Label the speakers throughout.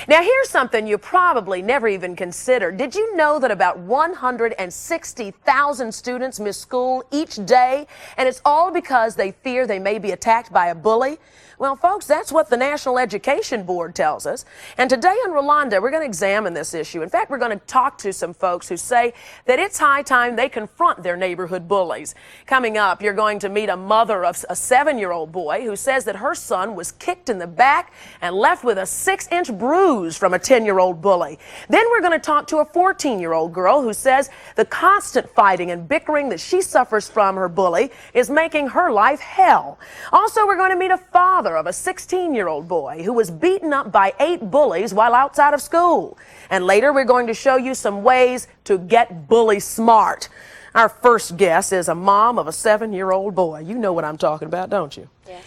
Speaker 1: Now, here's something you probably never even considered. Did you know that about 160,000 students miss school each day? And it's all because they fear they may be attacked by a bully? Well, folks, that's what the National Education Board tells us. And today on Rolonda, we're going to examine this issue. In fact, we're going to talk to some folks who say that it's high time they confront their neighborhood bullies. Coming up, you're going to meet a mother of a 7-year-old boy who says that her son was kicked in the back and left with a 6-inch bruise from a 10-year-old bully. Then we're going to talk to a 14-year-old girl who says the constant fighting and bickering that she suffers from her bully is making her life hell. Also, we're going to meet a father of a 16-year-old boy who was beaten up by 8 bullies while outside of school. And later, we're going to show you some ways to get bully smart. Our first guest is a mom of a 7-year-old boy. You know what I'm talking about, don't you?
Speaker 2: Yes.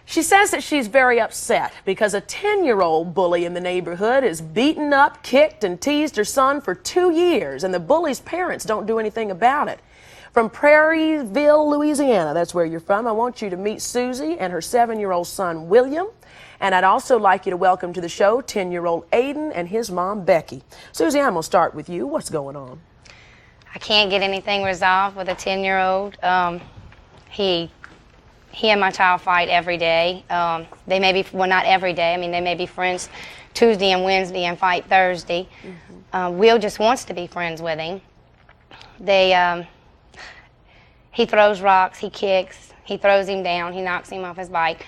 Speaker 1: She says that she's very upset because a 10-year-old bully in the neighborhood has beaten up, kicked, and teased her son for 2 years, and the bully's parents don't do anything about it. From Prairieville, Louisiana, that's where you're from, I want you to meet Susie and her 7-year-old son, William. And I'd also like you to welcome to the show 10-year-old Aiden and his mom, Becky. Susie, I'm going to start with you. What's going on?
Speaker 2: I can't get anything resolved with a 10-year-old. He and my child fight every day. They may be, well, not every day. I mean, they may be friends Tuesday and Wednesday and fight Thursday. Will just wants to be friends with him. He throws rocks, he kicks, he throws him down, he knocks him off his bike.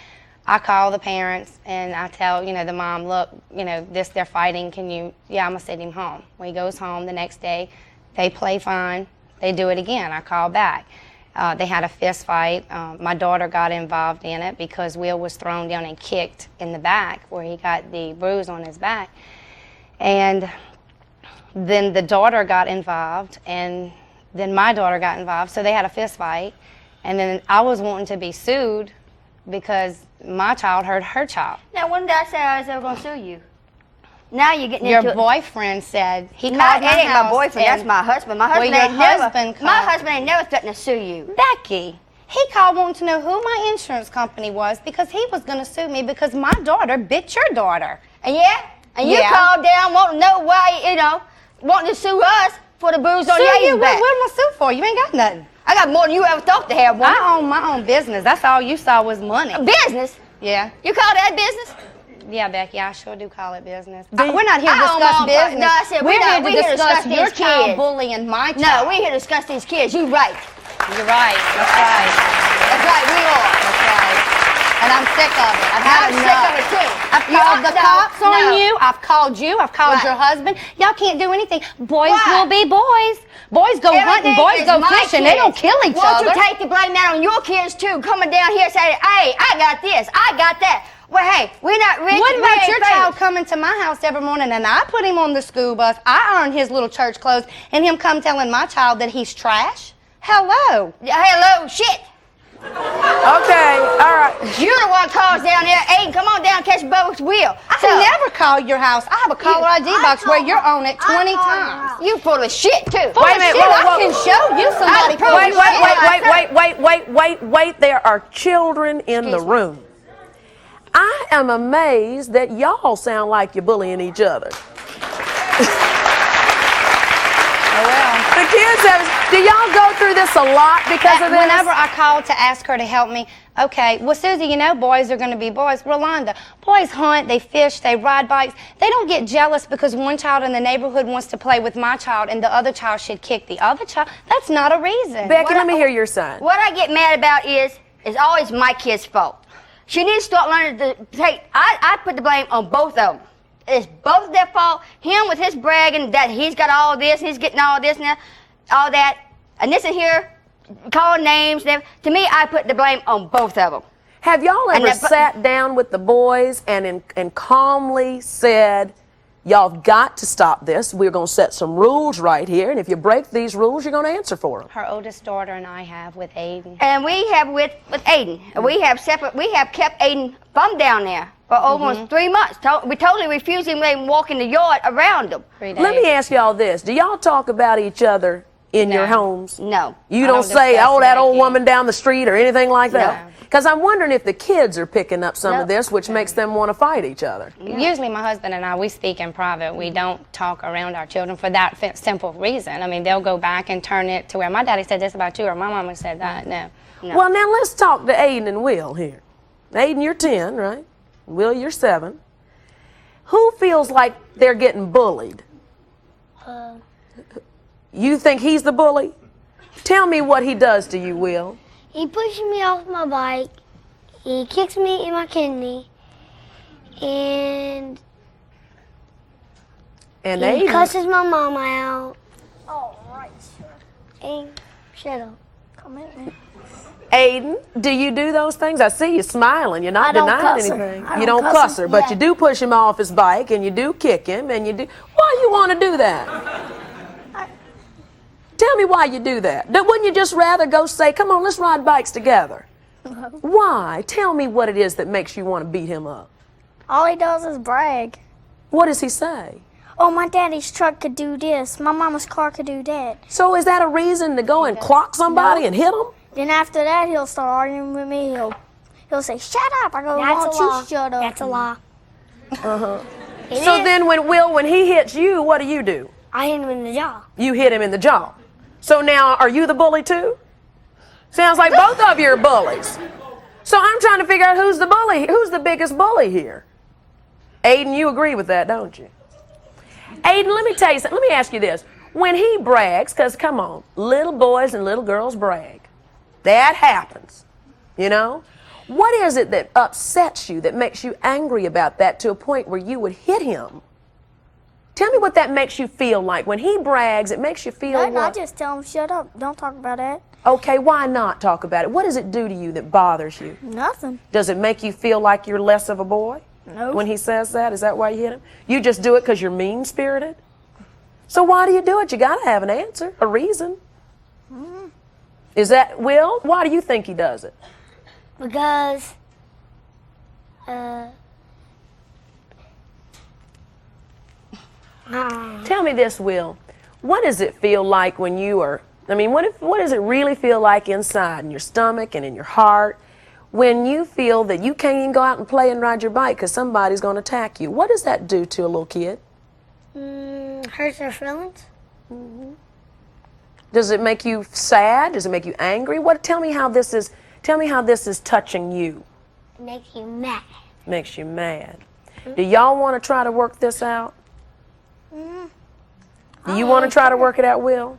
Speaker 2: I call the parents and I tell, the mom, look, they're fighting, I'm gonna send him home. When he goes home the next day, they play fine, they do it again, I call back. They had a fist fight. My daughter got involved in it because Will was thrown down and kicked in the back where he got the bruise on his back. And then the daughter got involved and then my daughter got involved, so they had a fist fight. And then I was wanting to be sued because my child hurt her child.
Speaker 3: Now, when did I say I was ever going to sue you? Now you're getting
Speaker 2: Your
Speaker 3: into
Speaker 2: boyfriend said he
Speaker 3: No,
Speaker 2: called
Speaker 3: it
Speaker 2: my
Speaker 3: ain't
Speaker 2: house.
Speaker 3: my boyfriend. That's my husband. My husband
Speaker 2: Well,
Speaker 3: ain't
Speaker 2: your
Speaker 3: never.
Speaker 2: husband
Speaker 3: My
Speaker 2: called.
Speaker 3: husband ain't never threatened to sue you.
Speaker 2: Becky, he called wanting to know who my insurance company was because he was going to sue me because my daughter bit your daughter.
Speaker 3: And you
Speaker 2: Yeah.
Speaker 3: called down wanting to know why, wanting to sue us for the bruise on
Speaker 2: Sue
Speaker 3: your
Speaker 2: you?
Speaker 3: back.
Speaker 2: What am I sue for? You ain't got nothing.
Speaker 3: I got more than you ever thought to have, woman.
Speaker 2: I own my own business. That's all you saw was money.
Speaker 3: Business?
Speaker 2: Yeah.
Speaker 3: You call that business?
Speaker 2: Yeah, Becky, I sure do call it business.
Speaker 1: Do-
Speaker 2: We're not here to
Speaker 3: I own
Speaker 2: discuss
Speaker 3: my own
Speaker 2: business.
Speaker 3: No, I said
Speaker 2: we're here
Speaker 3: we here to discuss
Speaker 2: your
Speaker 3: these
Speaker 2: child
Speaker 3: kids.
Speaker 2: bullying my child.
Speaker 3: No, we're here to discuss these kids. You right.
Speaker 2: You're right. That's right.
Speaker 3: That's right, we are.
Speaker 2: That's right. And I'm sick of it. I've had
Speaker 3: I'm
Speaker 2: enough.
Speaker 3: sick of it too.
Speaker 2: I've called the cops on
Speaker 3: no.
Speaker 2: you. I've called you. I've called
Speaker 3: Right.
Speaker 2: your husband. Y'all can't do anything. Boys
Speaker 3: Why?
Speaker 2: will be boys. Boys go hunting.
Speaker 3: Everything
Speaker 2: Boys
Speaker 3: is
Speaker 2: go
Speaker 3: my
Speaker 2: fishing. They don't
Speaker 3: kids.
Speaker 2: kill each
Speaker 3: Won't
Speaker 2: other.
Speaker 3: you take the blame out on your kids too? Coming down here saying, hey, I got this, I got that. Well, hey, we're not rich.
Speaker 2: What
Speaker 3: we
Speaker 2: about
Speaker 3: ain't
Speaker 2: your
Speaker 3: famous.
Speaker 2: child coming to my house every morning and I put him on the school bus, I earn his little church clothes, and him come telling my child that he's trash? Hello.
Speaker 3: Hello, shit.
Speaker 1: Okay, all right.
Speaker 3: You're the one calls down there. Hey, come on down, catch Bubba's wheel.
Speaker 2: I never call your house. I have a caller ID box where you're on it 20 times.
Speaker 3: You full of shit too.
Speaker 2: Full
Speaker 1: Wait a
Speaker 2: of
Speaker 1: minute,
Speaker 2: shit.
Speaker 1: whoa, whoa,
Speaker 2: I can show you somebody.
Speaker 3: prove
Speaker 2: full of
Speaker 1: Wait,
Speaker 2: shit.
Speaker 1: wait. There are children in the room. I am amazed that y'all sound like you're bullying each other. The kids have, do y'all go through this a lot because of this?
Speaker 2: Whenever I called to ask her to help me, okay, well, Susie, boys are going to be boys. Rolonda, boys hunt, they fish, they ride bikes. They don't get jealous because one child in the neighborhood wants to play with my child and the other child should kick the other child. That's not a reason.
Speaker 1: Becky, let me hear your side.
Speaker 3: What I get mad about is always my kid's fault. She needs to start learning to take, I put the blame on both of them. It's both their fault. Him with his bragging that he's got all this, he's getting all this and all that. And this and here, calling names. To me, I put the blame on both of them.
Speaker 1: Have y'all ever sat down with the boys and calmly said, y'all got to stop this. We're going to set some rules right here. And if you break these rules, you're going to answer for them.
Speaker 2: Her oldest daughter and I have with Aiden.
Speaker 3: And we have with Aiden. We have kept Aiden from down there for almost 3 months. We totally refused him to let him walk in the yard around them.
Speaker 2: 3 days.
Speaker 1: Let me ask y'all this. Do y'all talk about each other in your homes?
Speaker 3: No.
Speaker 1: You
Speaker 2: I
Speaker 1: don't
Speaker 2: don't
Speaker 1: say,
Speaker 2: discuss
Speaker 1: oh, that
Speaker 2: it,
Speaker 1: old
Speaker 2: yeah.
Speaker 1: woman down the street or anything like that?
Speaker 2: No.
Speaker 1: Because I'm wondering if the kids are picking up some of
Speaker 2: Nope.
Speaker 1: this, which makes them want to fight each other.
Speaker 2: Usually my husband and I, we speak in private. We don't talk around our children for that simple reason. I mean, they'll go back and turn it to where my daddy said this about you or my mama said that. No.
Speaker 1: Well, now let's talk to Aiden and Will here. Aiden, you're 10, right? Will, you're 7. Who feels like they're getting bullied? You think he's the bully? Tell me what he does to you, Will.
Speaker 4: He pushes me off my bike. He kicks me in my kidney. And he
Speaker 1: Aiden,
Speaker 4: cusses my mama out. Oh, right, sure. And shut up. Come at me.
Speaker 1: Aiden, do you do those things? I see you smiling. You're not
Speaker 4: I don't
Speaker 1: denying
Speaker 4: cuss her.
Speaker 1: anything.
Speaker 4: I
Speaker 1: You
Speaker 4: don't
Speaker 1: don't
Speaker 4: cuss
Speaker 1: cuss
Speaker 4: her,
Speaker 1: her, but
Speaker 4: yeah.
Speaker 1: you do push him off his bike, and you do kick him, and you do. Why you want to do that? Tell me why you do that. Wouldn't you just rather go say, come on, let's ride bikes together? Why? Tell me what it is that makes you want to beat him up.
Speaker 4: All he does is brag.
Speaker 1: What does he say?
Speaker 4: Oh, my daddy's truck could do this. My mama's car could do that.
Speaker 1: So is that a reason to go and clock somebody and hit them?
Speaker 4: Then after that, he'll start arguing with me. He'll say, shut up. I go,
Speaker 3: That's
Speaker 4: won't
Speaker 3: a lie.
Speaker 4: you shut up?
Speaker 3: That's a lie.
Speaker 1: So then when he hits you, what do?
Speaker 4: I hit him in the jaw.
Speaker 1: You hit him in the jaw. So now, are you the bully too? Sounds like both of you are bullies. So I'm trying to figure out who's the bully, who's the biggest bully here. Aiden, you agree with that, don't you? Aiden, let me tell you something. Let me ask you this. When he brags, because come on, little boys and little girls brag. That happens, you know? What is it that upsets you, that makes you angry about that to a point where you would hit him? Tell me what that makes you feel like. When he brags, it makes you feel
Speaker 4: I
Speaker 1: what?
Speaker 4: just tell him, shut up. Don't talk about that.
Speaker 1: Okay, why not talk about it? What does it do to you that bothers you?
Speaker 4: Nothing.
Speaker 1: Does it make you feel like you're less of a boy?
Speaker 4: No.
Speaker 1: When he says that? Is that why you hit him? You just do it because you're mean-spirited? So why do you do it? You got to have an answer, a reason. Is that, Will, why do you think he does it?
Speaker 4: Because,
Speaker 1: Tell me this, Will. What does it feel like when you are, what does it really feel like inside, in your stomach and in your heart, when you feel that you can't even go out and play and ride your bike because somebody's going to attack you? What does that do to a little kid?
Speaker 4: hurts their feelings.
Speaker 1: Does it make you sad? Does it make you angry? Tell me how this is touching you.
Speaker 4: It makes you mad.
Speaker 1: Makes you mad. Do y'all want to try to work this out? Do you want to try to work it out, Will?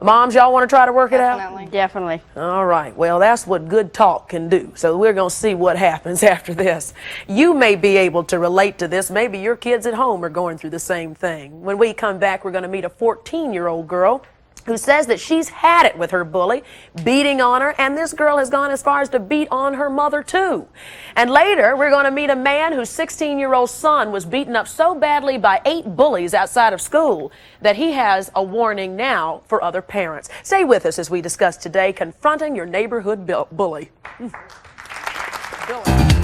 Speaker 1: Moms, y'all want to try to work it out?
Speaker 2: Definitely.
Speaker 3: Definitely.
Speaker 1: All right. Well, that's what good talk can do. So we're going to see what happens after this. You may be able to relate to this. Maybe your kids at home are going through the same thing. When we come back, we're going to meet a 14-year-old girl who says that she's had it with her bully, beating on her, and this girl has gone as far as to beat on her mother, too. And later, we're going to meet a man whose 16-year-old son was beaten up so badly by 8 bullies outside of school that he has a warning now for other parents. Stay with us as we discuss today confronting your neighborhood bully. Billy.